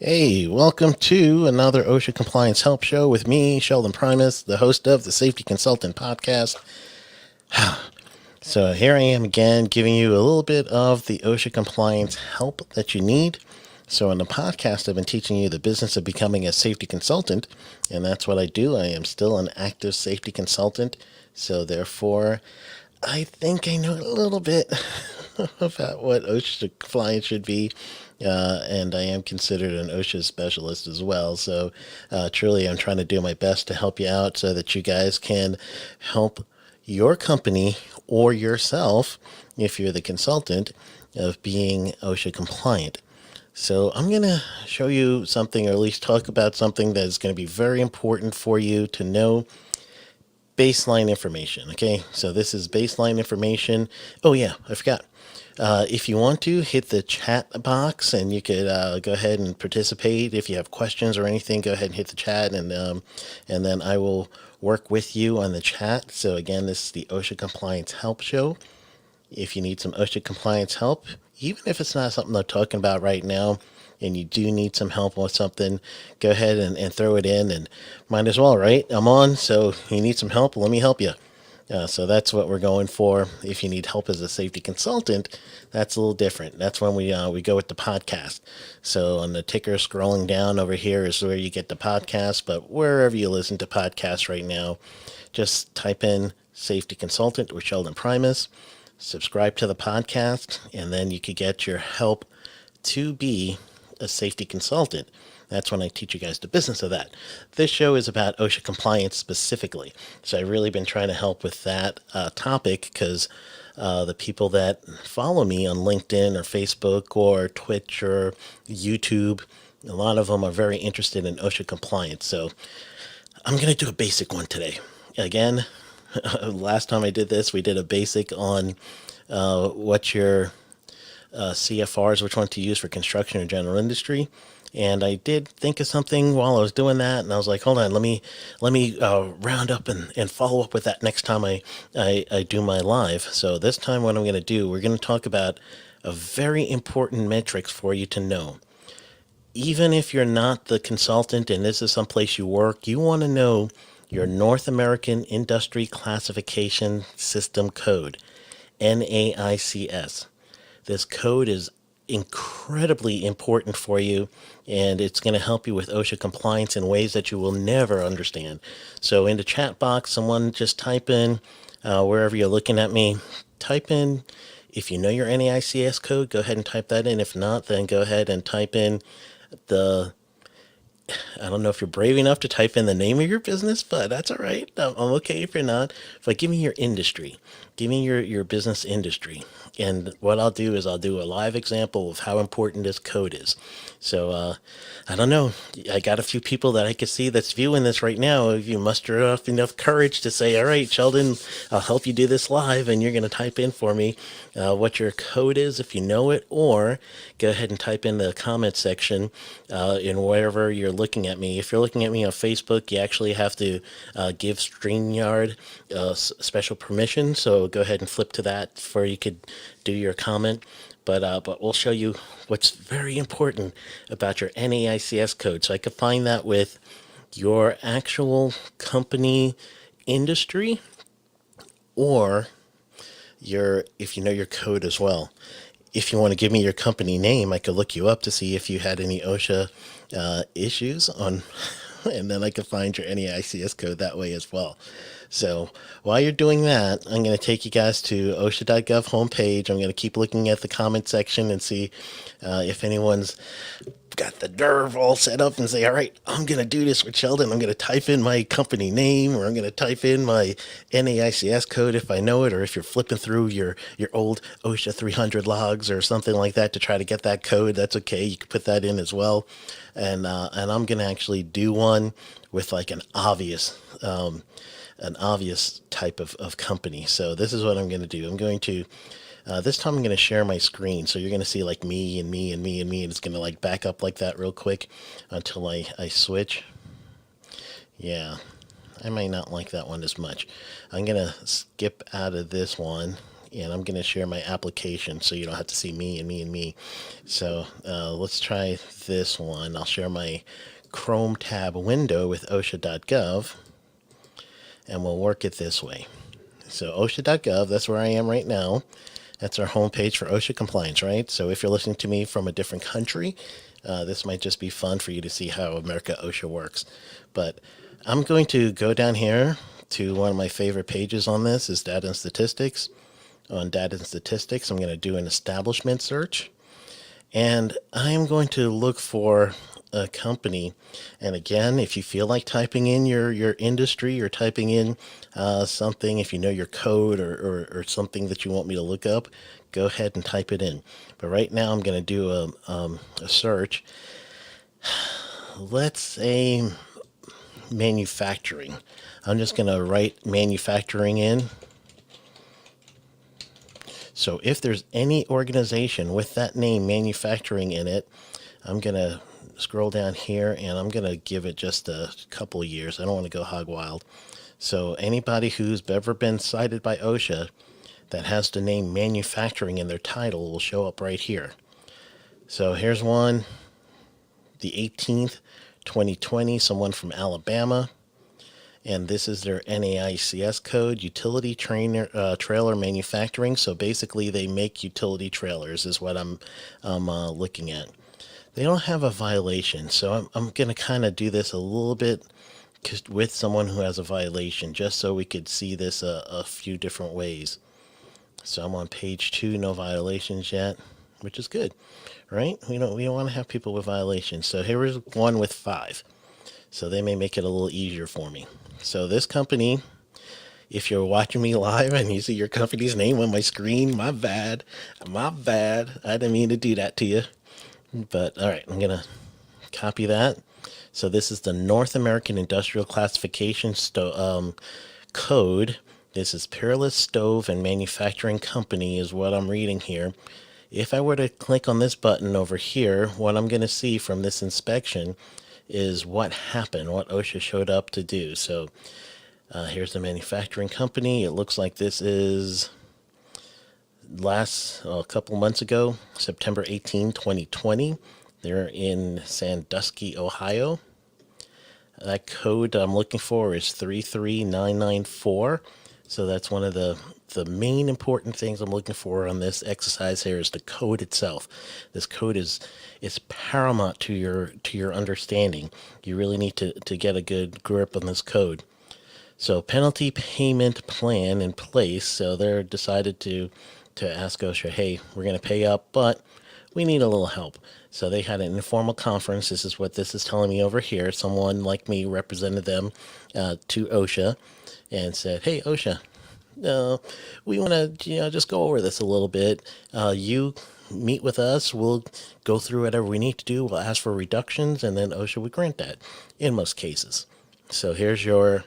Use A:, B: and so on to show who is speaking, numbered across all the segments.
A: Hey, welcome to another OSHA Compliance Help Show with me, Sheldon Primus, the host of the Safety Consultant Podcast. So here I am again, giving you a little bit of the OSHA compliance help that you need. So in the podcast, I've been teaching you the business of becoming a safety consultant, and that's what I do. I am still an active safety consultant, so therefore, I think I know a little bit about what OSHA compliance should be. And I am considered an OSHA specialist as well. So truly, I'm trying to do my best to help you out so that you guys can help your company or yourself, if you're the consultant, of being OSHA compliant. So I'm going to show you something, or at least talk about something that is going to be very important for you to know. Baseline information. Okay, so this is baseline information. Oh yeah, I forgot. If you want to, hit the chat box and you could go ahead and participate. If you have questions or anything, go ahead and hit the chat, and then I will work with you on the chat. So again, this is the OSHA Compliance Help Show. If you need some OSHA compliance help, even if it's not something I'm talking about right now, and you do need some help with something, go ahead and throw it in, and might as well, right? I'm on, so you need some help, let me help you. So that's what we're going for. If you need help as a safety consultant, that's a little different. That's when we go with the podcast. So on the ticker scrolling down over here is where you get the podcast, but wherever you listen to podcasts right now, just type in safety consultant with Sheldon Primus, subscribe to the podcast, and then you could get your help to be a safety consultant. That's when I teach you guys the business of that. This show is about OSHA compliance specifically. So I've really been trying to help with that topic because the people that follow me on LinkedIn or Facebook or Twitch or YouTube, a lot of them are very interested in OSHA compliance. So I'm going to do a basic one today. Again, last time I did this, we did a basic on what your CFRs, which one to use for construction or general industry. And I did think of something while I was doing that, and I was like, hold on, let me round up and follow up with that next time I do my live. So this time what I'm going to do, we're going to talk about a very important metrics for you to know. Even if you're not the consultant and this is someplace you work, you want to know your North American Industry Classification System Code, NAICS. This code is incredibly important for you, and it's going to help you with OSHA compliance in ways that you will never understand. So in the chat box, someone just type in, wherever you're looking at me, type in, if you know your NAICS code, go ahead and type that in. If not, then go ahead and type in I don't know if you're brave enough to type in the name of your business, but that's all right. I'm okay if you're not. But give me your industry. Give me your business industry. And what I'll do is I'll do a live example of how important this code is. So I don't know. I got a few people that I can see that's viewing this right now. If you muster up enough courage to say, all right, Sheldon, I'll help you do this live, and you're going to type in for me what your code is if you know it, or go ahead and type in the comment section in wherever you're looking at me. If you're looking at me on Facebook, you actually have to give StreamYard special permission. So go ahead and flip to that before you could do your comment. But we'll show you what's very important about your NAICS code. So I could find that with your actual company industry, or if you know your code as well. If you want to give me your company name, I could look you up to see if you had any OSHA issues on, and then I could find your NAICS code that way as well. So while you're doing that, I'm going to take you guys to OSHA.gov homepage. I'm going to keep looking at the comment section and see if anyone's got the nerve all set up and say, all right, I'm going to do this with Sheldon. I'm going to type in my company name, or I'm going to type in my NAICS code if I know it, or if you're flipping through your old OSHA 300 logs or something like that to try to get that code, that's okay. You can put that in as well. And I'm going to actually do one with like an obvious type of company. So this is what I'm going to do. I'm going to this time I'm going to share my screen. So you're going to see like me and me and me and me. And it's going to like back up like that real quick until I switch. Yeah, I might not like that one as much. I'm going to skip out of this one and I'm going to share my application so you don't have to see me and me and me. So let's try this one. I'll share my Chrome tab window with OSHA.gov, and we'll work it this way. So OSHA.gov, that's where I am right now. That's our homepage for OSHA compliance, right? So if you're listening to me from a different country, this might just be fun for you to see how America OSHA works. But I'm going to go down here to one of my favorite pages on this is data and statistics. On data and statistics, I'm going to do an establishment search. And I am going to look for a company. And again, if you feel like typing in your industry or typing in something, if you know your code or something that you want me to look up, go ahead and type it in. But right now I'm going to do a search. Let's say manufacturing. I'm just going to write manufacturing in. So if there's any organization with that name manufacturing in it, I'm going to scroll down here and I'm going to give it just a couple of years. I don't want to go hog wild. So anybody who's ever been cited by OSHA that has the name manufacturing in their title will show up right here. So here's one, the 18th, 2020, someone from Alabama. And this is their NAICS code, utility trailer manufacturing. So basically they make utility trailers is what I'm looking at. They don't have a violation. So I'm going to kind of do this a little bit with someone who has a violation, just so we could see this a few different ways. So I'm on page 2, no violations yet, which is good, right? We don't want to have people with violations. So here is one with 5. So they may make it a little easier for me. So this company, if you're watching me live and you see your company's name on my screen, my bad. I didn't mean to do that to you. But all right, I'm going to copy that. So this is the North American Industrial Classification Code. This is Peerless Stove and Manufacturing Company is what I'm reading here. If I were to click on this button over here, what I'm going to see from this inspection is what happened, what OSHA showed up to do. So here's the manufacturing company. It looks like this is a couple months ago, September 18, 2020. They're in Sandusky, Ohio. That code I'm looking for is 33994. So that's one of the main important things I'm looking for on this exercise here is the code itself. This code is paramount to your understanding. You really need to get a good grip on this code. So penalty payment plan in place. So they're decided to ask OSHA, hey, we're going to pay up, but we need a little help. So they had an informal conference. This is what this is telling me over here. Someone like me represented them to OSHA and said, hey, OSHA, we want to just go over this a little bit. You meet with us. We'll go through whatever we need to do. We'll ask for reductions, and then OSHA would grant that in most cases. So here's your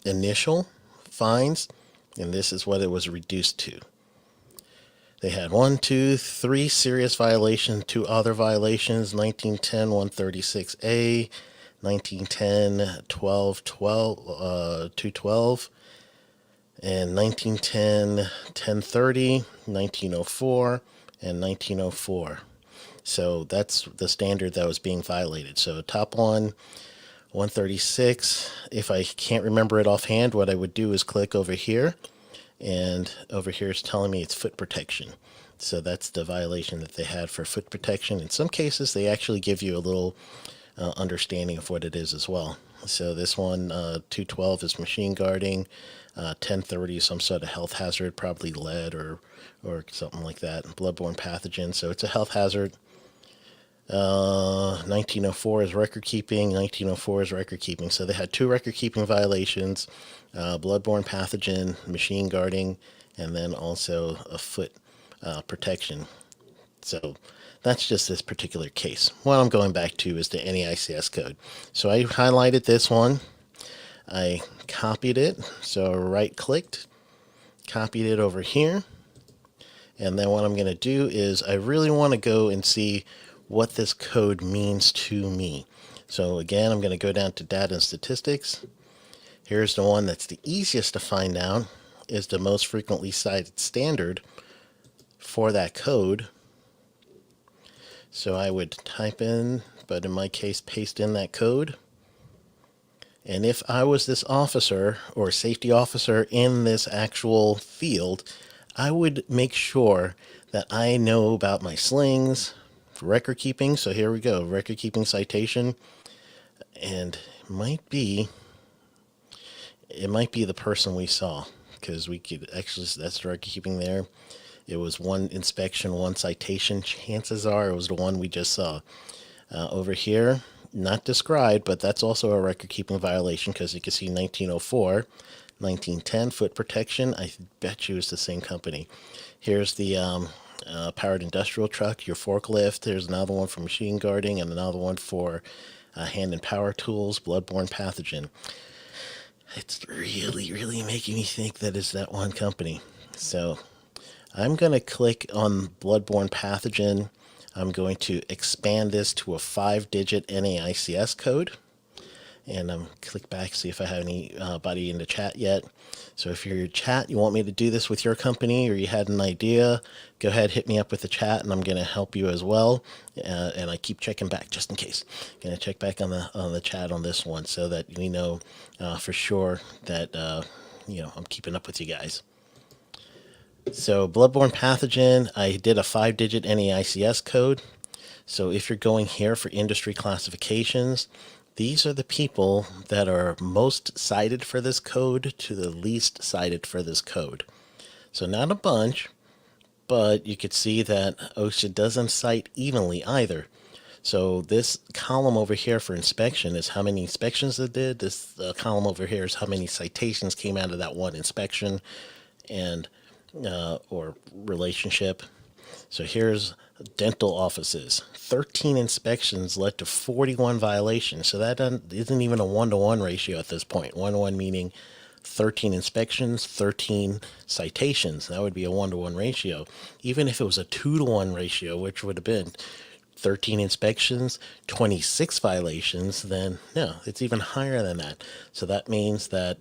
A: initial fines, and this is what it was reduced to. They had 1, 2, 3 serious violations, 2 other violations, 1910 136A, 1910 212, and 1910 1030, 1904, and 1904. So that's the standard that was being violated. So top one, 136. If I can't remember it offhand, what I would do is click over here. And over here is telling me it's foot protection. So that's the violation that they had for foot protection. In some cases, they actually give you a little understanding of what it is as well. So this one, 212 is machine guarding. 1030 is some sort of health hazard, probably lead or something like that. Bloodborne pathogen. So it's a health hazard. 1904 is record keeping. 1904 is record keeping. So they had 2 record keeping violations. Bloodborne pathogen, machine guarding, and then also a foot protection. So that's just this particular case. What I'm going back to is the NAICS code. So I highlighted this one. I copied it. So right-clicked, copied it over here. And then what I'm going to do is I really want to go and see what this code means to me. So again, I'm going to go down to data and statistics. Here's the one that's the easiest to find out. is the most frequently cited standard for that code. So I would type in, but in my case, paste in that code. And if I was this officer or safety officer in this actual field, I would make sure that I know about my slings, record keeping. So here we go, record keeping citation. And it might be the person we saw, because we could actually, that's the record keeping there. It was one inspection, one citation. Chances are it was the one we just saw. Over here, not described, but that's also a record-keeping violation, because you can see 1904, 1910, foot protection. I bet you it's the same company. Here's the powered industrial truck, your forklift. There's another one for machine guarding, and another one for hand and power tools, bloodborne pathogen. It's really, really making me think that it's that one company. So I'm going to click on bloodborne pathogen. I'm going to expand this to a 5-digit NAICS code. And click back, see if I have anybody in the chat yet. So if you're in chat, you want me to do this with your company, or you had an idea, go ahead, hit me up with the chat, and I'm going to help you as well. And I keep checking back just in case. Going to check back on the chat on this one, so that we know for sure that I'm keeping up with you guys. So bloodborne pathogen, I did a 5-digit NAICS code. So if you're going here for industry classifications, these are the people that are most cited for this code to the least cited for this code. So not a bunch, but you could see that OSHA doesn't cite evenly either. So this column over here for inspection is how many inspections it did. This column over here is how many citations came out of that one inspection and or relationship. So here's dental offices. 13 inspections led to 41 violations. So that isn't even a 1-to-1 ratio at this point. 1-to-1 meaning 13 inspections, 13 citations. That would be a 1-to-1 ratio. Even if it was a 2-to-1 ratio, which would have been 13 inspections, 26 violations, then no, it's even higher than that. So that means that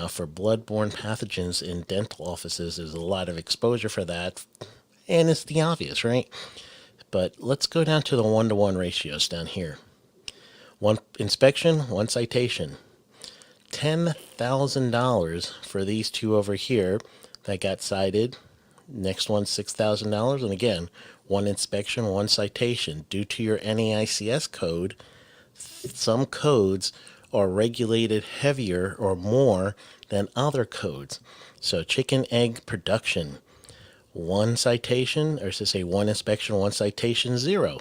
A: for bloodborne pathogens in dental offices, there's a lot of exposure for that. And it's the obvious, right? But let's go down to the 1-to-1 ratios down here. One inspection, one citation. $10,000 for these two over here that got cited. Next one, $6,000. And again, one inspection, one citation. Due to your NAICS code, some codes are regulated heavier or more than other codes. So chicken egg production, one citation, or to say one inspection, one citation, 0.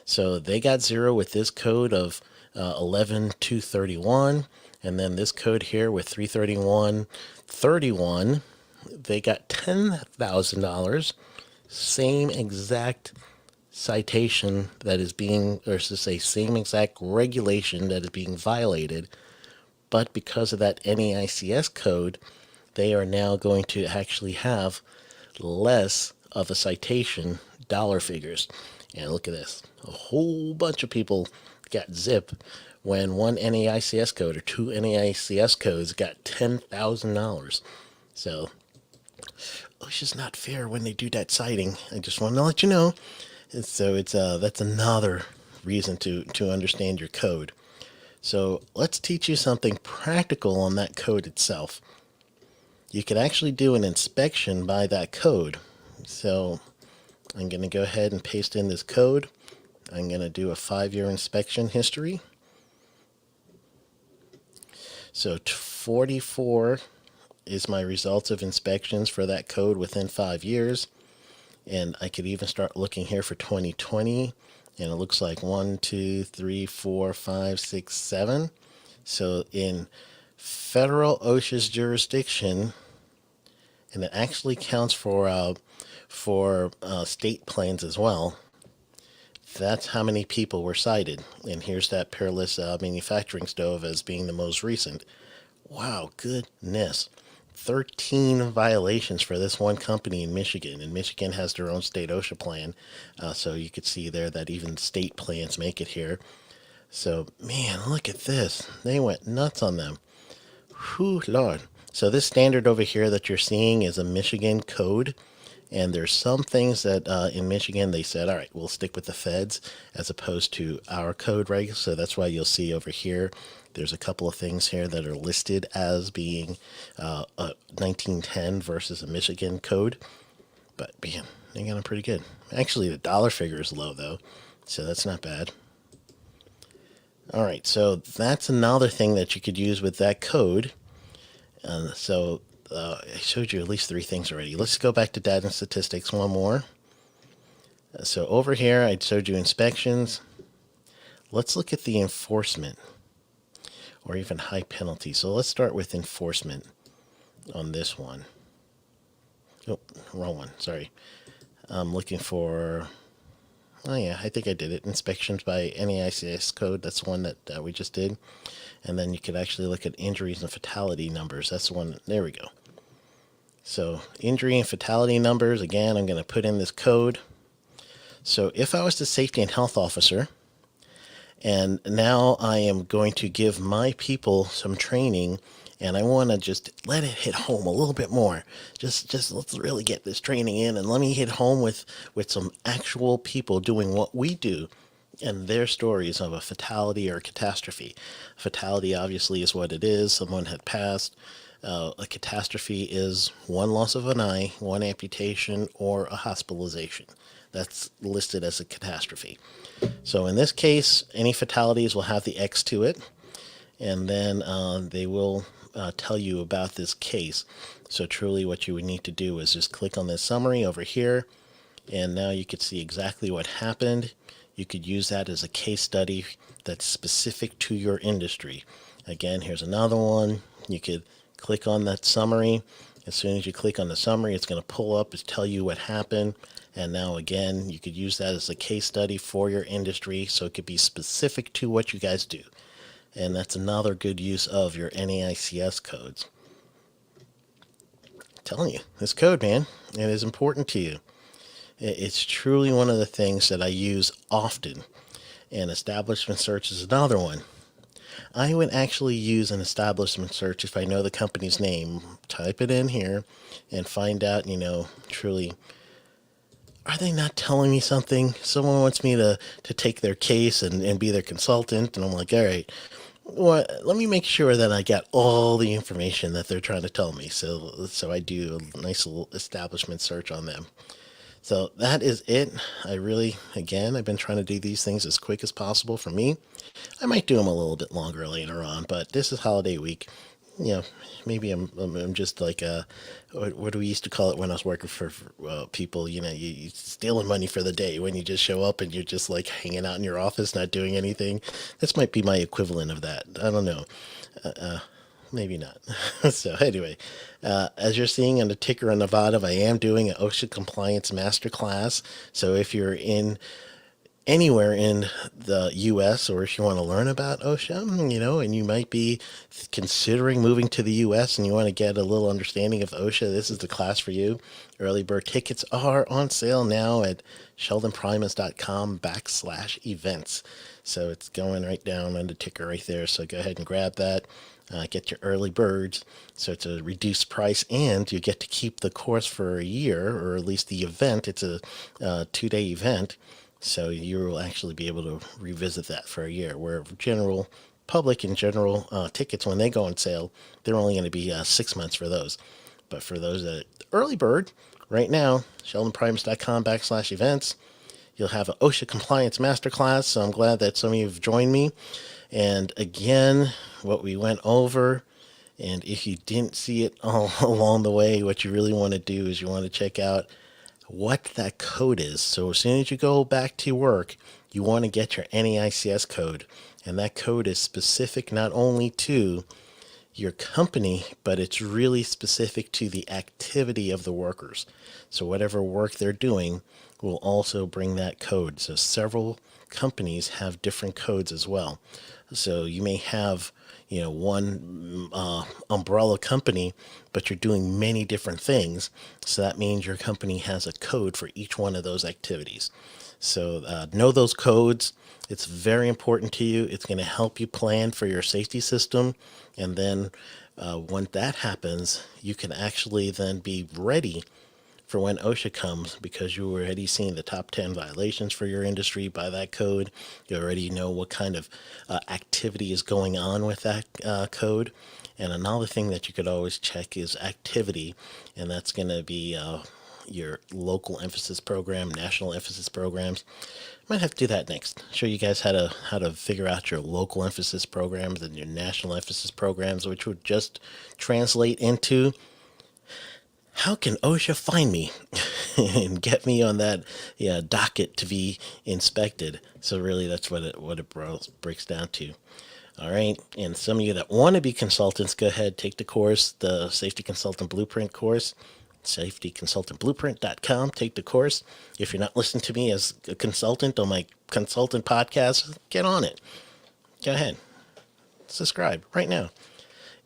A: So they got 0 with this code of 11-231, and then this code here with 331-31, they got $10,000. Same exact citation that is being, or to say same exact regulation that is being violated, but because of that NAICS code, they are now going to actually have less of a citation dollar figures. And look at this, a whole bunch of people got zip when one NAICS code or two NAICS codes got $10,000. So it's just not fair when they do that citing. I just want to let you know. And so that's another reason to understand your code. So let's teach you something practical on that code itself. You can actually do an inspection by that code. So I'm going to go ahead and paste in this code. I'm going to do a 5-year inspection history. So 44 is my results of inspections for that code within 5 years. And I could even start looking here for 2020. And it looks like 1, 2, 3, 4, 5, 6, 7. So in federal OSHA's jurisdiction, and it actually counts for state plans as well. That's how many people were cited. And here's that peerless manufacturing stove as being the most recent. Wow, goodness. 13 violations for this one company in Michigan. And Michigan has their own state OSHA plan. So you could see there that even state plans make it here. So, man, look at this. They went nuts on them. Whew, Lord. So this standard over here that you're seeing is a Michigan code. And there's some things that in Michigan they said, all right, we'll stick with the feds as opposed to our code regs. So that's why you'll see over here, there's a couple of things here that are listed as being a 1910 versus a Michigan code. But man, they got them pretty good. Actually, the dollar figure is low though, so that's not bad. All right, so that's another thing that you could use with that code. I showed you at least three things already. Let's go back to data and statistics one more. So over here, I showed you inspections. Let's look at the enforcement or even high penalty. So let's start with enforcement on this one. Oh, wrong one. Sorry. I'm looking for, oh yeah, I think I did it. Inspections by NAICS code. That's one that we just did. And then you could actually look at injuries and fatality numbers. That's the one. There we go. So injury and fatality numbers, again, I'm going to put in this code. So if I was the safety and health officer, and now I am going to give my people some training, and I want to just let it hit home a little bit more. Just let's really get this training in, and let me hit home with some actual people doing what we do and their stories of a fatality or a catastrophe. Fatality obviously is what it is. Someone had passed. A catastrophe is one loss of an eye, one amputation, or a hospitalization. That's listed as a catastrophe. So in this case, any fatalities will have the X to it, and then they will tell you about this case. So truly what you would need to do is just click on this summary over here, and now you could see exactly what happened. You could use that as a case study that's specific to your industry. Again, here's another one. You could click on that summary. As soon as you click on the summary, it's going to pull up and tell you what happened. And now again, you could use that as a case study for your industry, so it could be specific to what you guys do. And that's another good use of your NAICS codes. I'm telling you, this code, man, it is important to you. It's truly one of the things that I use often. And establishment search is another one. I would actually use an establishment search if I know the company's name. Type it in here and find out, truly, are they not telling me something? Someone wants me to take their case and be their consultant. And I'm like, all right, well, let me make sure that I got all the information that they're trying to tell me. So I do a nice little establishment search on them. So that is it. I've been trying to do these things as quick as possible for me. I might do them a little bit longer later on, but this is holiday week. Maybe I'm just like what do we used to call it when I was working for people? You stealing money for the day when you just show up and you're just like hanging out in your office, not doing anything. This might be my equivalent of that. I don't know. Maybe not. So anyway, as you're seeing on the ticker on the bottom, I am doing an OSHA compliance masterclass. So if you're in anywhere in the U.S. or if you want to learn about OSHA, and you might be considering moving to the U.S. and you want to get a little understanding of OSHA, this is the class for you. Early bird tickets are on sale now at sheldonprimus.com/events. So it's going right down on the ticker right there. So go ahead and grab that. Get your early birds. So it's a reduced price, and you get to keep the course for a year, or at least the event. It's a 2-day event. So you will actually be able to revisit that for a year, where general public and general tickets, when they go on sale, they're only going to be 6 months for those. But for those that early bird, right now, sheldonprimus.com/events, you'll have an OSHA compliance masterclass. So I'm glad that some of you have joined me. And again, what we went over, and if you didn't see it all along the way, what you really want to do is you want to check out what that code is. So as soon as you go back to work, you want to get your NAICS code. And that code is specific not only to your company, but it's really specific to the activity of the workers. So whatever work they're doing will also bring that code. So several companies have different codes as well. So you may have, one umbrella company, but you're doing many different things. So that means your company has a code for each one of those activities. So know those codes. It's very important to you. It's going to help you plan for your safety system. And then When that happens, you can actually then be ready for when OSHA comes, because you already seen the top 10 violations for your industry by that code. You already know what kind of activity is going on with that code. And another thing that you could always check is activity, and that's going to be your local emphasis program, national emphasis programs. Might have to do that next. Show you guys how to figure out your local emphasis programs and your national emphasis programs, which would just translate into how can OSHA find me and get me on that docket to be inspected. So really, that's what it breaks down to. All right, and some of you that want to be consultants, go ahead, take the course, the Safety Consultant Blueprint course, safetyconsultantblueprint.com. Take the course. If you're not listening to me as a consultant on my consultant podcast, get on it. Go ahead, subscribe right now.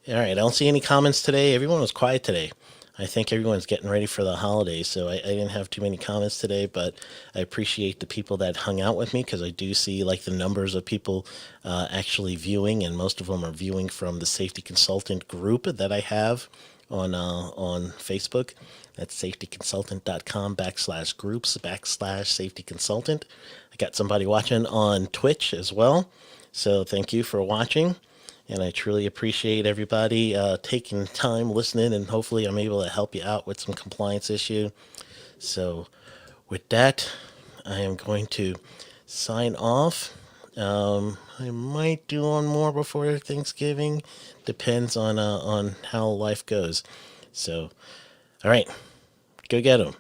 A: All right, I don't see any comments today. Everyone was quiet today. I think everyone's getting ready for the holidays, so I didn't have too many comments today, but I appreciate the people that hung out with me, because I do see like the numbers of people actually viewing, and most of them are viewing from the safety consultant group that I have on Facebook. That's safetyconsultant.com/groups/safety consultant. I got somebody watching on Twitch as well, so thank you for watching. And I truly appreciate everybody taking time, listening, and hopefully I'm able to help you out with some compliance issue. So with that, I am going to sign off. I might do one more before Thanksgiving. Depends on how life goes. So, all right, go get them.